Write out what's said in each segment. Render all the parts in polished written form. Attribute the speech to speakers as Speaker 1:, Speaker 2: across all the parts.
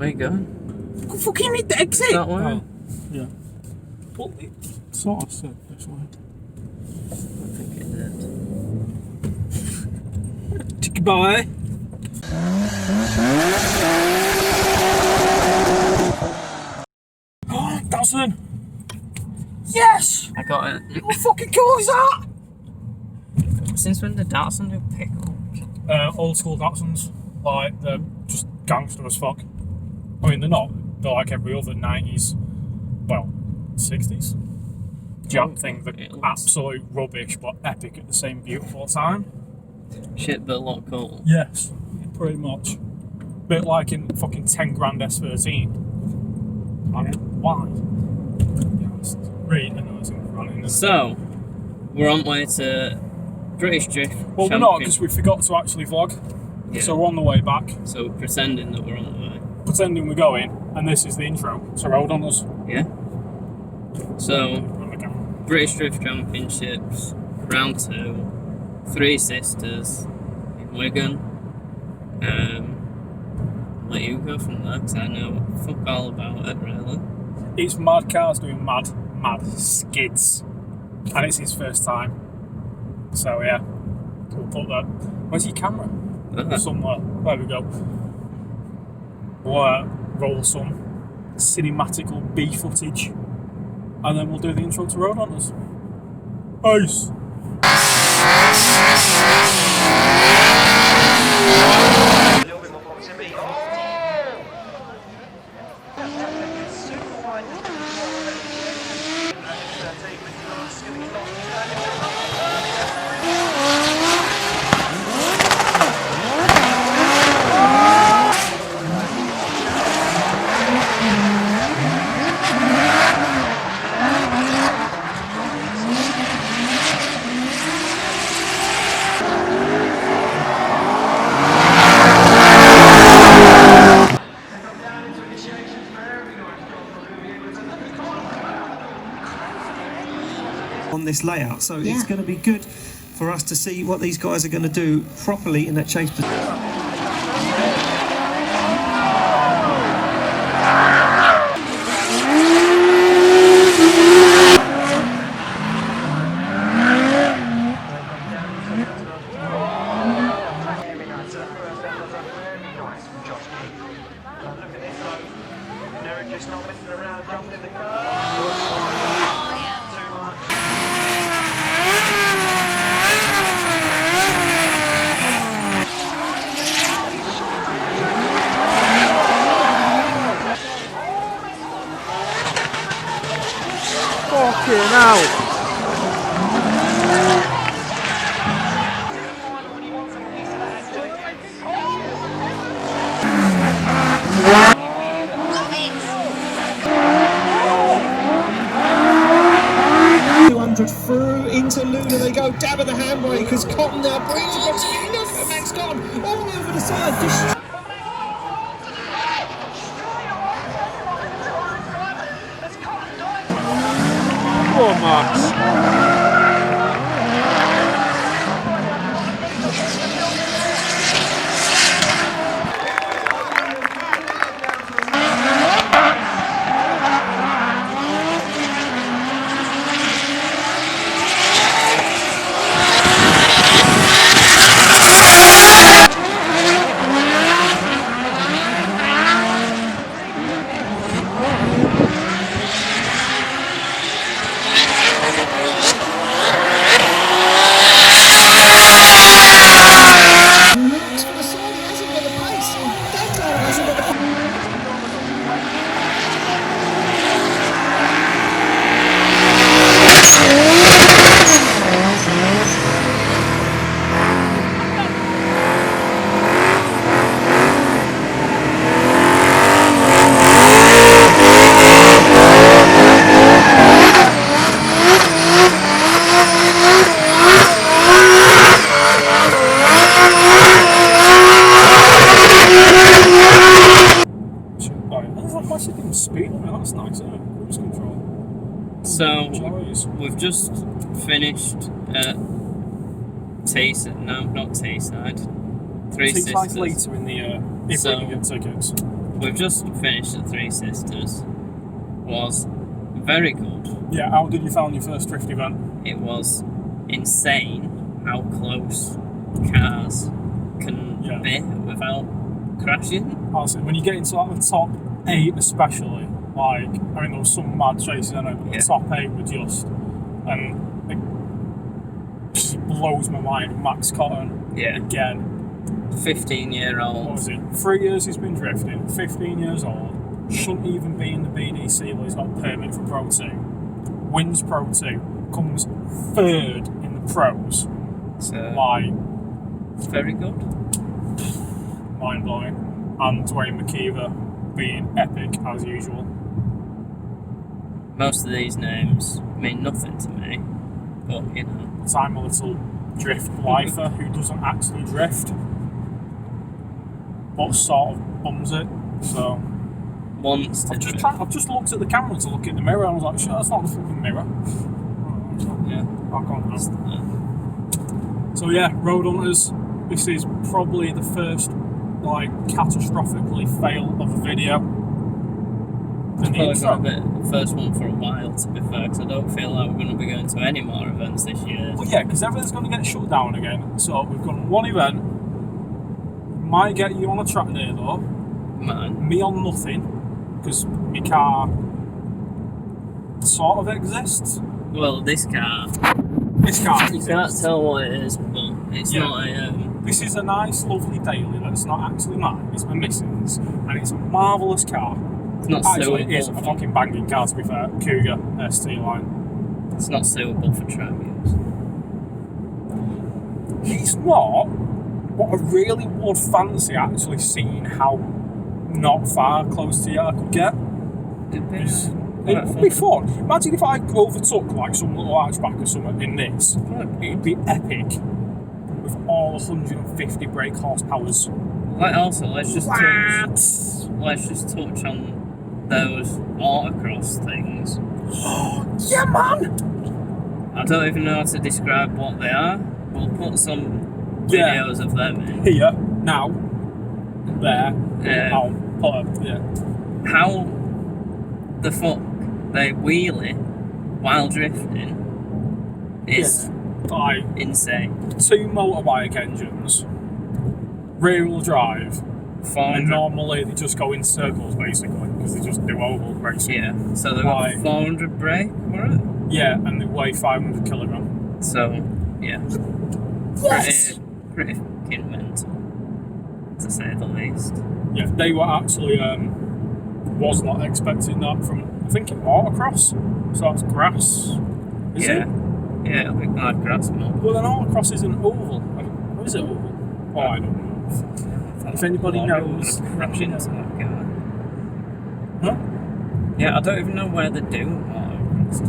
Speaker 1: Where you going?
Speaker 2: I fucking need the exit!
Speaker 1: That way?
Speaker 2: Oh,
Speaker 3: yeah.
Speaker 2: but it
Speaker 3: Sort of said this way.
Speaker 1: I think it did.
Speaker 2: Goodbye. Oh, Dawson! Yes!
Speaker 1: I got it.
Speaker 2: What fucking cool is that?
Speaker 1: Since when did Datsun do pickup?
Speaker 3: Old school Datsuns, like they're just gangster as fuck. I mean, they're not. They're like every other 90s, well, 60s jump thing. They're absolute rubbish, but epic at the same beautiful time.
Speaker 1: Shit, but a lot cool.
Speaker 3: Yes, pretty much. Bit like in fucking 10 grand S13. Like, why? Yeah, it's really annoying running.
Speaker 1: So, we're on the way to British Drift.
Speaker 3: Well, we're not, because we forgot to actually vlog.
Speaker 1: Yeah.
Speaker 3: So we're on the way back.
Speaker 1: So we're pretending that we're on the way.
Speaker 3: Pretending we're going, and this is the intro. So roll on us.
Speaker 1: Yeah. So, British Drift Championships, round 2, 3 Sisters in Wigan. Let you go from there, because I know fuck all about it, really.
Speaker 3: It's mad cars doing mad skids. And it's his first time. So yeah, we'll put that. Where's your camera? Somewhere. There we go. We'll roll some cinematical B footage. And then we'll do the intro to Roadrunners. Peace!
Speaker 4: On this layout, so it's going to be good for us to see what these guys are going to do properly in that chase position.
Speaker 2: Fucking hell!
Speaker 4: Through into Luna, they go dab at the handbrake because Cotton now brings it onto you. Look at Max Cotton all over the side.
Speaker 2: Poor Max.
Speaker 3: That's nice, isn't it? Cruise control.
Speaker 1: So, we've just finished at Tayside, no, not Tayside. Three Sisters.
Speaker 3: Later in the if we can get tickets.
Speaker 1: we've just finished the Three Sisters. Was very good.
Speaker 3: Yeah, how did you find your first drift event?
Speaker 1: It was insane how close cars can be without crashing.
Speaker 3: Honestly, when you get into like the top 8 especially, like, I mean there was some mad chases I know, but the top 8 were just, and it just blows my mind. Max Cotton, again.
Speaker 1: 15-year-old.
Speaker 3: What was it? 3 years he's been drifting, 15 years old, shouldn't even be in the BDC, but he's got a permit for Pro 2. Wins Pro 2, comes 3rd in the pros.
Speaker 1: So,
Speaker 3: like,
Speaker 1: very good.
Speaker 3: Mind blowing. And Dwayne McKeever being epic as usual.
Speaker 1: Most of these names mean nothing to me, but you know.
Speaker 3: I'm a little drift lifer who doesn't actually drift, but sort of bums it. So
Speaker 1: Wants to drift.
Speaker 3: I've just looked at the camera to look in the mirror and I was like, shit, that's not the fucking mirror.
Speaker 1: Yeah.
Speaker 3: I can't now. So yeah, Road Hunters, this is probably the first like catastrophically fail of a video.
Speaker 1: It's probably going to be the first one for a while, to be fair, because I don't feel like we're going to be going to any more events this year.
Speaker 3: Well, yeah, because everything's going to get shut down again. So we've got one event. Might get you on a track day though.
Speaker 1: Man.
Speaker 3: Me on nothing, because my car sort of exists.
Speaker 1: Well, this car.
Speaker 3: You
Speaker 1: can't tell what it is, but it's not a.
Speaker 3: This is a nice, lovely daily that's not actually mine. It's my missus, and it's a marvellous car.
Speaker 1: It's not
Speaker 3: actually,
Speaker 1: suitable.
Speaker 3: it is a fucking banging car, to be fair. Cougar ST line.
Speaker 1: It's not suitable for track use.
Speaker 3: It's not, but I really would fancy actually seeing how not far close to you I could get. It would be fun. Imagine if I overtook like some little hatchback or something in this. It'd be epic. With all 150 brake horsepowers.
Speaker 1: Like also, let's just touch on those autocross things.
Speaker 3: Yeah, man!
Speaker 1: I don't even know how to describe what they are. We'll put some videos of them in.
Speaker 3: Here, now, there, I'll put them,
Speaker 1: How the fuck they wheelie while drifting is insane.
Speaker 3: 2 motorbike engines, rear-wheel drive, and normally they just go in circles basically, because they just do oval racing.
Speaker 1: Yeah, so they've got 400 brake, right?
Speaker 3: Yeah, and they weigh 500 kilogram.
Speaker 1: So, yeah.
Speaker 3: Yes!
Speaker 1: Pretty fucking mental, to say the least.
Speaker 3: Yeah, they were actually, was not expecting that from, I think, autocross, so that's grass. Is it?
Speaker 1: Yeah, it'll be hard grass mode.
Speaker 3: Well, an autocross is an oval. Or is it oval? Oh, I don't know. If anybody knows.
Speaker 1: Crash into that car.
Speaker 3: Huh?
Speaker 1: Yeah, I don't even know where they do autocross.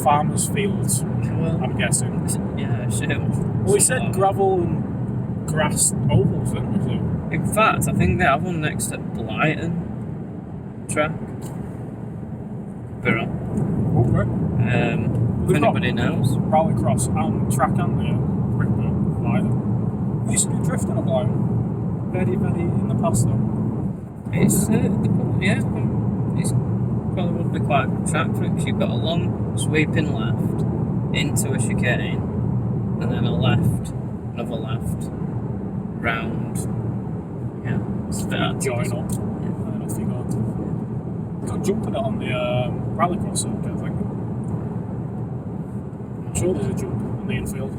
Speaker 3: Farmers' fields,
Speaker 1: Well,
Speaker 3: I'm guessing.
Speaker 1: Yeah, sure.
Speaker 3: Well, he said gravel and grass ovals, didn't he?
Speaker 1: In fact, I think they have one next to Blighton track. If anybody knows.
Speaker 3: RallyX and track and the Blighton. We used to do drifting at Blighton. Very in the past though.
Speaker 1: It's probably would be quite a good track for it, because you've got a long sweeping left into a chicane, and then a left, another left, round. Yeah, it's a bit
Speaker 3: join up. And off you go. Got jumping it on the RallyX circuit, I think. I'm sure there's a jump on the infield.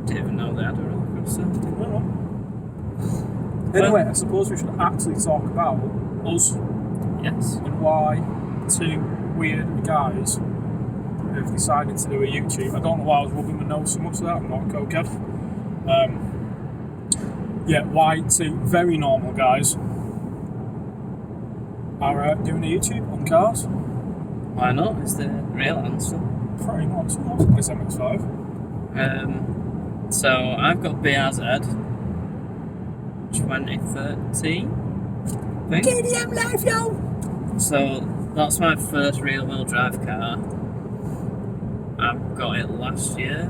Speaker 1: Didn't even know they had a RallyX circuit.
Speaker 3: Anyway, I suppose we should actually talk about us.
Speaker 1: Yes.
Speaker 3: And why 2 weird guys have decided to do a YouTube. I don't know why I was rubbing my nose so much that I'm not a cokehead. Why 2 very normal guys are doing a YouTube on cars.
Speaker 1: Why not? Is the real answer.
Speaker 3: Pretty much. What's this MX-5?
Speaker 1: So I've got BRZ 2013. I think.
Speaker 2: KDM life, yo!
Speaker 1: So that's my first rear-wheel drive car. I got it last year,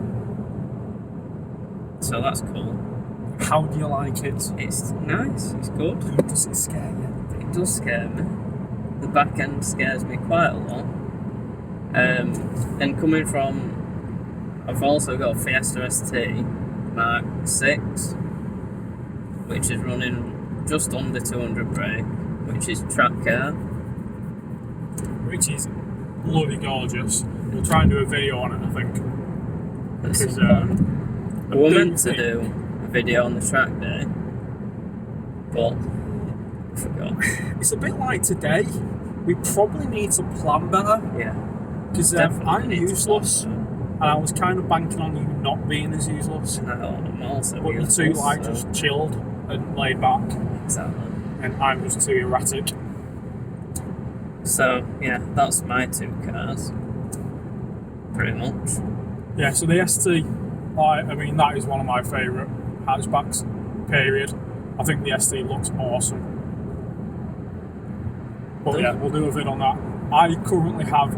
Speaker 1: so that's cool.
Speaker 3: How do you like it?
Speaker 1: It's nice, it's good.
Speaker 3: Does it scare you?
Speaker 1: It does scare me. The back end scares me quite a lot. And coming from, I've also got a Fiesta ST Mark 6, which is running just under 200 brake, which is track car.
Speaker 3: Which is bloody gorgeous. We'll try and do a video on it, I think. Because
Speaker 1: we were meant to do a video on the track day, but I forgot.
Speaker 3: It's a bit like today. We probably need to plan better.
Speaker 1: Yeah.
Speaker 3: Because I'm useless, and I was kind of banking on you not being as useless.
Speaker 1: No, I'm also
Speaker 3: but you're too just chilled and laid back.
Speaker 1: Exactly.
Speaker 3: And I'm just too erratic.
Speaker 1: So yeah, that's my two cars. Pretty much.
Speaker 3: Yeah, so the ST, I mean, that is one of my favourite hatchbacks, period. I think the ST looks awesome. But yeah, we'll do a vid on that. I currently have,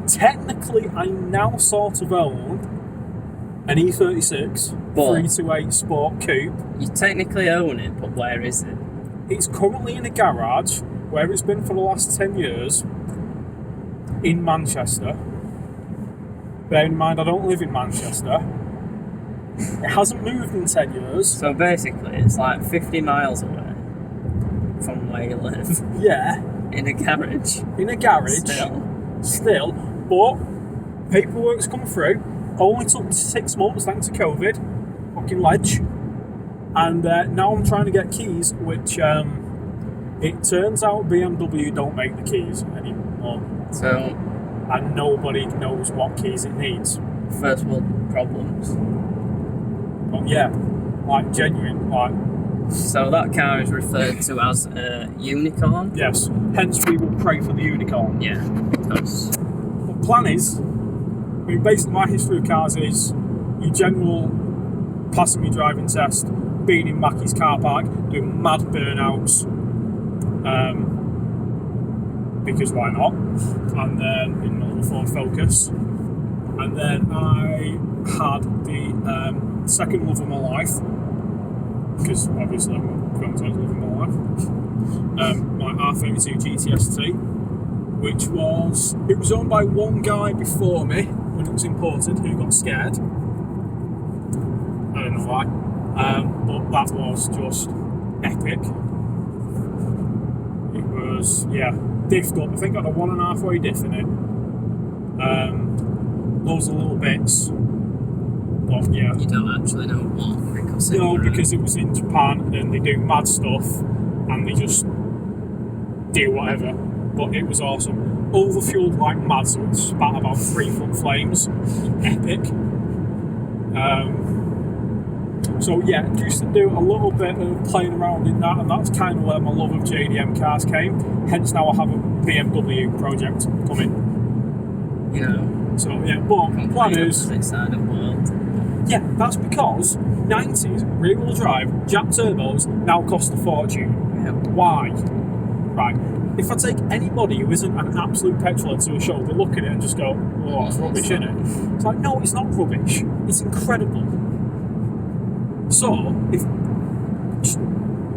Speaker 3: technically I now sort of own an E36 328 Sport Coupe.
Speaker 1: You technically own it, but where is it?
Speaker 3: It's currently in a garage, where it's been for the last 10 years, in Manchester. Bear in mind, I don't live in Manchester. It hasn't moved in 10 years.
Speaker 1: So basically, it's like 50 miles away from where you live.
Speaker 3: Yeah.
Speaker 1: In a garage.
Speaker 3: In a garage. Still. But paperwork's come through. Only took 6 months thanks to COVID. Fucking ledge. And now I'm trying to get keys, which it turns out BMW don't make the keys anymore.
Speaker 1: So.
Speaker 3: And nobody knows what keys it needs.
Speaker 1: First world problems.
Speaker 3: But yeah, like genuine, like.
Speaker 1: So that car is referred to as a unicorn?
Speaker 3: Yes. Hence we will pray for the unicorn.
Speaker 1: Yeah, because...
Speaker 3: The plan is, I mean, basically my history of cars is your general passing me driving test, being in Mackie's car park, doing mad burnouts, because why not? And then in another Ford Focus. And then I had the second love of my life, because obviously I'm going to love of my life. My R32 GTST, which was owned by one guy before me when it was imported who got scared. I don't know why. But that was just epic. It was, yeah, diffed up. I think I had a 1.5 way diff in it. Loads of little bits. But yeah.
Speaker 1: You don't actually know what because
Speaker 3: because it was in Japan and they do mad stuff and they just do whatever. But it was awesome. Overfueled like mad, so it spat about 3 foot flames. Epic. So yeah, used to do a little bit of playing around in that, and that's kind of where my love of JDM cars came. Hence now I have a BMW project coming.
Speaker 1: You know.
Speaker 3: So yeah, but the plan is...
Speaker 1: side of the world.
Speaker 3: Yeah, that's because 90s rear-wheel drive jack turbos now cost a fortune.
Speaker 1: Yeah.
Speaker 3: Why? Right. If I take anybody who isn't an absolute petrolhead to a show, they look at it and just go, "Oh, it's rubbish, isn't it?" It's like, no, it's not rubbish. It's incredible. So, if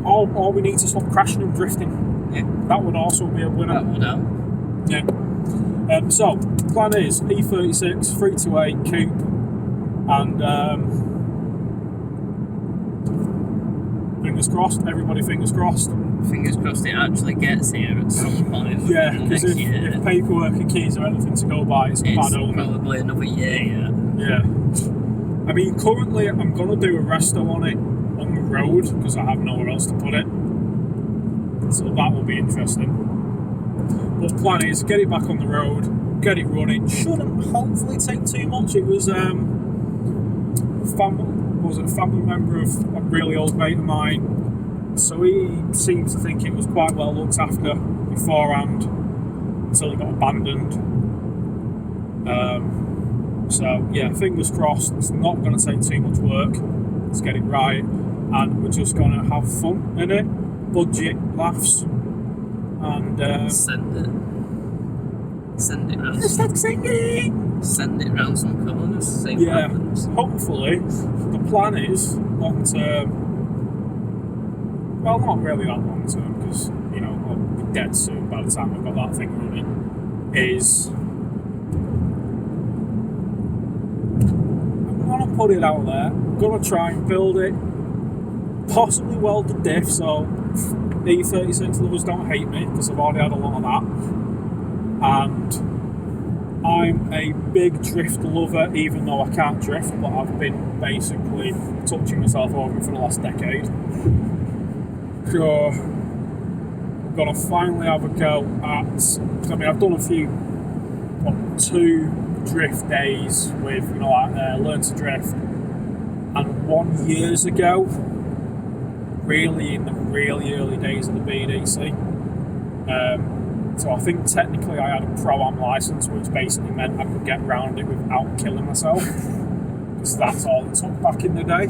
Speaker 3: all we need to stop crashing and drifting,
Speaker 1: yeah,
Speaker 3: that would also be a winner.
Speaker 1: That would help.
Speaker 3: Yeah. So, the plan is E36, 328 coupe, and fingers crossed, everybody fingers crossed.
Speaker 1: Fingers crossed it actually gets here at some point.
Speaker 3: Yeah, because if paperwork and keys are anything to go by, it's bad omen.
Speaker 1: Probably another year yet.
Speaker 3: Yeah. I mean, currently I'm going to do a resto on it on the road because I have nowhere else to put it. So that will be interesting. But the plan is get it back on the road, get it running. Shouldn't hopefully take too much. It was a family member of a really old mate of mine. So he seems to think it was quite well looked after beforehand until it got abandoned. So yeah, fingers crossed. It's not going to take too much work. Let's get it right, and we're just going to have fun in it, budget, laughs, and
Speaker 1: Send it. Send it.
Speaker 3: Start singing.
Speaker 1: Send it round some corners, see what
Speaker 3: Yeah,
Speaker 1: happens.
Speaker 3: hopefully, the plan is long term. Well, not really that long term, because you know I'll be dead soon by the time I've got that thing running. Is I'm gonna put it out there. I'm gonna try and build it. Possibly weld the diff, so E36 lovers don't hate me because I've already had a lot of that. And I'm a big drift lover, even though I can't drift, but I've been basically touching myself over for the last decade. So I'm gonna finally have a go at. I mean, I've done a few, 2 drift days with, you know, like Learn to Drift, and 1 years ago, really in the really early days of the BDC. So I think technically I had a Pro-Am license, which basically meant I could get around it without killing myself, because that's all it took back in the day.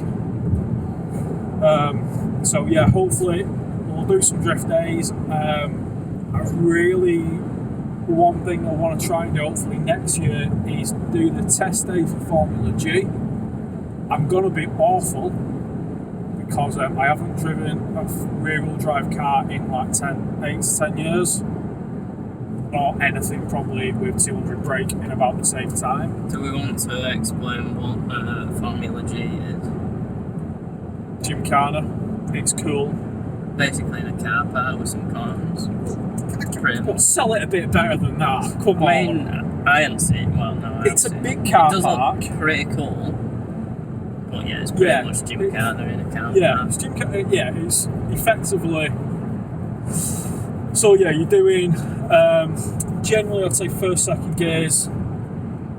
Speaker 3: So yeah, hopefully we'll do some drift days. One thing I want to try and do hopefully next year is do the test day for Formula G. I'm going to be awful because I haven't driven a rear-wheel drive car in like 8 to 10 years. Or anything probably with 200 brake in about the same time.
Speaker 1: Do we want to explain what Formula G is?
Speaker 3: Gymkhana, it's cool.
Speaker 1: Basically in a car park with some corners.
Speaker 3: Well, sell it a bit better than that. Come
Speaker 1: I mean,
Speaker 3: on.
Speaker 1: I hadn't seen it. Well, no, I
Speaker 3: It's a
Speaker 1: haven't
Speaker 3: big
Speaker 1: seen it.
Speaker 3: car
Speaker 1: It does
Speaker 3: park.
Speaker 1: look pretty cool. But yeah, it's pretty much Gymkhana in a car
Speaker 3: Yeah,
Speaker 1: park.
Speaker 3: it's Gymkhana. Yeah, it's effectively. So yeah, you're doing generally I'd say first, second gears,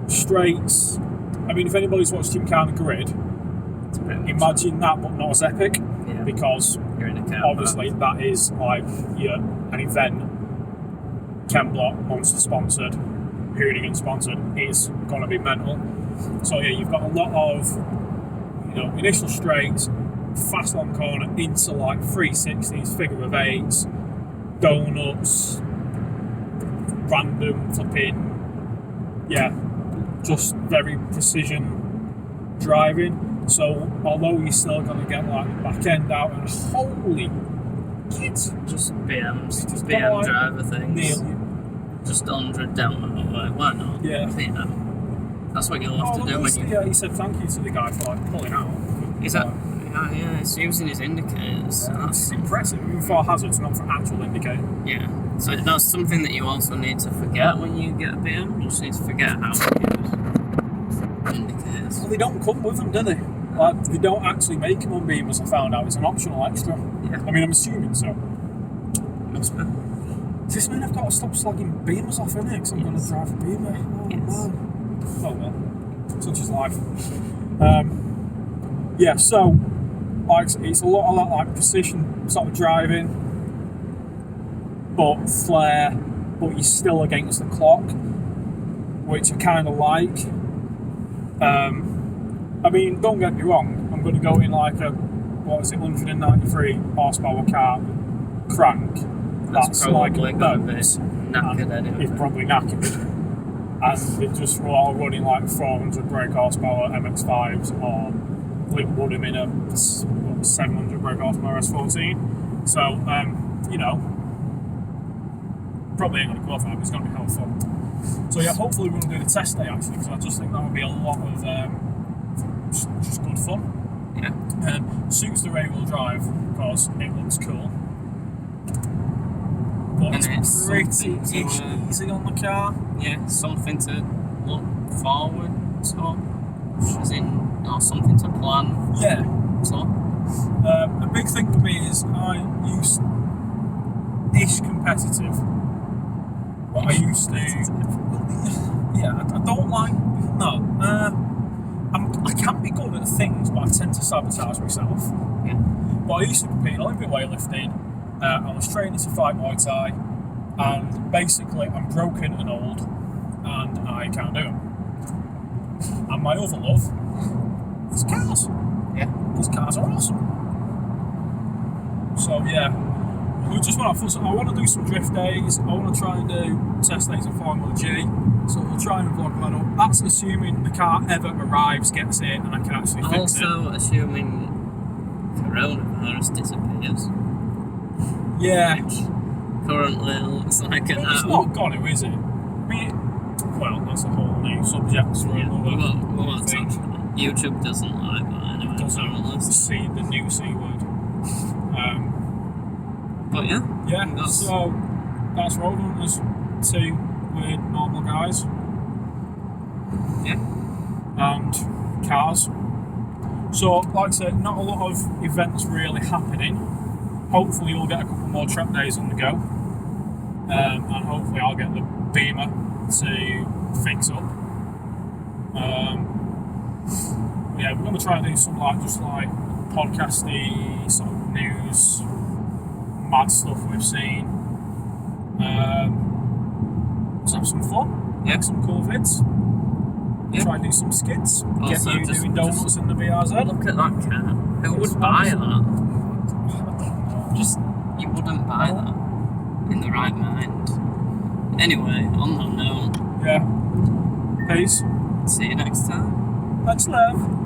Speaker 3: straights. I mean, if anybody's watched Gymkhana Grid,
Speaker 1: It's pretty much
Speaker 3: imagine that, but not as epic,
Speaker 1: yeah.
Speaker 3: because
Speaker 1: You're in a car
Speaker 3: obviously that is like an event, Ken Block, Monster sponsored, Hoonigan sponsored, is going to be mental. So yeah, you've got a lot of, you know, initial straights, fast long corner into like 360s, figure of 8s, donuts, random flipping, yeah, just very precision driving. So although you're still going to get like the back end out, and holy kids,
Speaker 1: Just BMs,
Speaker 3: Just
Speaker 1: BM
Speaker 3: like
Speaker 1: driver things.
Speaker 3: neil you.
Speaker 1: Just 100 down the motorway. Why not?
Speaker 3: Yeah.
Speaker 1: You know, that's what you'll have to
Speaker 3: At
Speaker 1: do when
Speaker 3: least
Speaker 1: you.
Speaker 3: he said thank you to the guy for like pulling out.
Speaker 1: Is that? Yeah, it's using his indicators.
Speaker 3: That's
Speaker 1: That's
Speaker 3: impressive, even for hazards, not for actual indicator.
Speaker 1: yeah. So that's something that you also need to forget when you get a BM. You just need to forget how to use indicators.
Speaker 3: Well, they don't come with them, do they? Like, they don't actually make them on Beamers, I found out. It's an optional extra.
Speaker 1: Yeah.
Speaker 3: I mean, I'm assuming so.
Speaker 1: Must be.
Speaker 3: Does this mean I've got to stop slagging Beamers off, innit? Because I'm going to drive a Beamer. Oh,
Speaker 1: Yes.
Speaker 3: man. Oh, well. Such is life. Yeah, so, like, it's a lot of that, like, precision sort of driving, but flair, but you're still against the clock, which I kind of like. I mean, don't get me wrong, I'm going to go in like a, 193 horsepower car crank. That's
Speaker 1: probably
Speaker 3: like
Speaker 1: going to be
Speaker 3: boats,
Speaker 1: knackered
Speaker 3: and
Speaker 1: anyway.
Speaker 3: it's probably knackered. And it just we're all running like 400 brake horsepower MX5s, or we put them in a 700 brake horsepower S14. So, you know, probably ain't going to go off that, but it's going to be hell fun. So yeah, hopefully we're going to do the test day actually, because I just think that would be a lot of just good fun.
Speaker 1: Yeah.
Speaker 3: Suits the rear wheel drive because it looks cool, but
Speaker 1: And it's
Speaker 3: pretty
Speaker 1: something to,
Speaker 3: easy on the car.
Speaker 1: Yeah, something to look forward to, as in, or something to plan.
Speaker 3: Yeah.
Speaker 1: So,
Speaker 3: A big thing for me is I used ish competitive. But I used to. Yeah, I don't like. No. I can be good at things, but I tend to sabotage myself.
Speaker 1: yeah.
Speaker 3: But I used to compete in Olympic weightlifting. I was training to fight Muay Thai, and basically I'm broken and old, and I can't do them. And my other love is cars.
Speaker 1: Yeah.
Speaker 3: Because cars are awesome. So yeah, We just want to. I want to do some drift days. I want to try and do test days in Formula G. So we'll try and vlog that up. That's assuming the car ever arrives, gets here, and I can actually fix it.
Speaker 1: Also assuming coronavirus disappears.
Speaker 3: Yeah.
Speaker 1: Currently looks like an
Speaker 3: It's not got to, is it? I mean, well, that's a whole new subject for another
Speaker 1: Well,
Speaker 3: thing.
Speaker 1: YouTube doesn't like that anyway.
Speaker 3: Doesn't see the new C word.
Speaker 1: But yeah.
Speaker 3: Yeah, so that's Road Hunters, 2 weird normal guys.
Speaker 1: Yeah.
Speaker 3: And cars. So, like I said, not a lot of events really happening. Hopefully we'll get a couple more track days on the go. And hopefully I'll get the Beamer to fix up. Yeah, we're going to try and do some just podcasty sort of news, mad stuff we've seen. Let's have some fun.
Speaker 1: Yeah.
Speaker 3: Make some cool vids.
Speaker 1: Yeah.
Speaker 3: Try and do some skids.
Speaker 1: Also,
Speaker 3: Get you doing donuts in the BRZ.
Speaker 1: Look at that car. Who would buy that? You wouldn't buy that in the right mind. Anyway, on that note,
Speaker 3: Yeah. Peace.
Speaker 1: see you next time.
Speaker 3: Much love.